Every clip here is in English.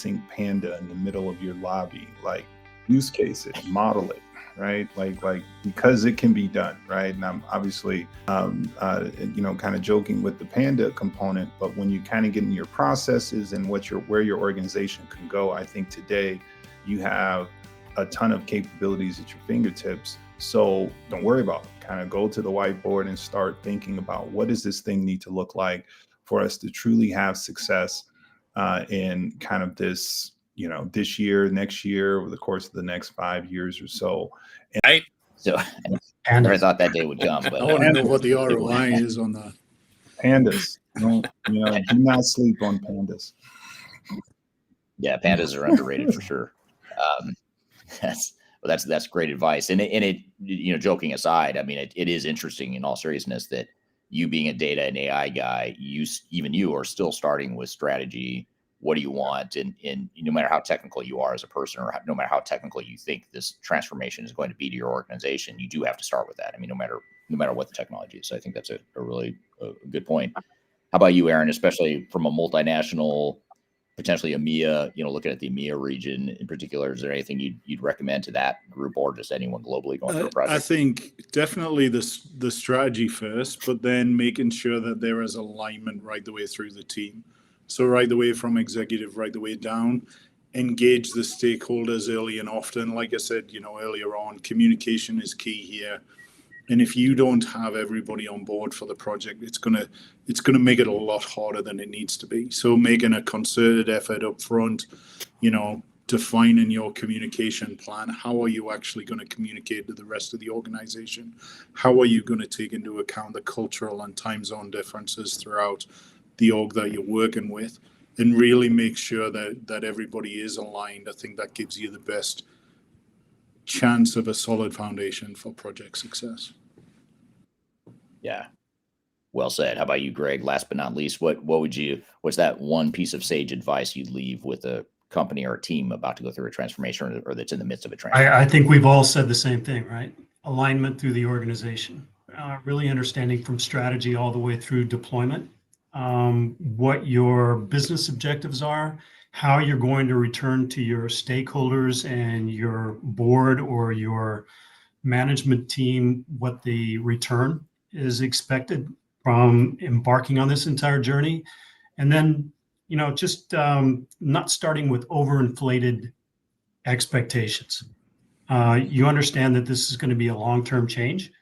async Panda in the middle of your lobby, like use case it, model it, right? Like because it can be done, right? And I'm obviously, kind of joking with the Panda component, but when you kind of get into your processes and where your organization can go, I think today you have a ton of capabilities at your fingertips. So don't worry about it. Kind of go to the whiteboard and start thinking about what does this thing need to look like for us to truly have success in kind of this, this year, next year, over the course of the next 5 years or so. Right. So I never thought that day would come. But I want to know what the ROI is on that. Pandas, do not sleep on pandas. Yeah, pandas are underrated for sure. That's great advice. And it joking aside, I mean, it is interesting in all seriousness that you being a data and AI guy, you are still starting with strategy. What do you want? And no matter how technical you are as a person, or no matter how technical you think this transformation is going to be to your organization, you do have to start with that. I mean, no matter what the technology is. So I think that's a really good point. How about you, Aaron, especially from a multinational, potentially EMEA, looking at the EMEA region in particular, is there anything you'd recommend to that group or just anyone globally going through a project? I think definitely the strategy first, but then making sure that there is alignment right the way through the team. So right the way from executive, right the way down, engage the stakeholders early and often. Like I said, earlier on, communication is key here. And if you don't have everybody on board for the project, it's gonna make it a lot harder than it needs to be. So making a concerted effort up front, defining your communication plan. How are you actually going to communicate to the rest of the organization? How are you going to take into account the cultural and time zone differences throughout the org that you're working with, and really make sure that everybody is aligned? I think that gives you the best chance of a solid foundation for project success. Yeah. Well said. How about you, Greg? Last but not least, what's that one piece of sage advice you'd leave with a company or a team about to go through a transformation or that's in the midst of a transformation? I think we've all said the same thing, right? Alignment through the organization, really understanding from strategy all the way through deployment, what your business objectives are, how you're going to return to your stakeholders and your board or your management team what the return is expected from embarking on this entire journey. And then, just not starting with overinflated expectations. You understand that this is going to be a long-term change.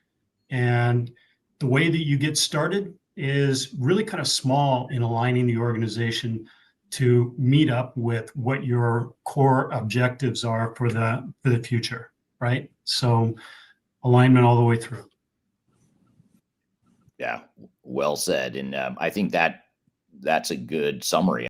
And the way that you get started is really kind of small in aligning the organization to meet up with what your core objectives are for the future, right? So alignment all the way through. Yeah, well said. And I think that's a good summary.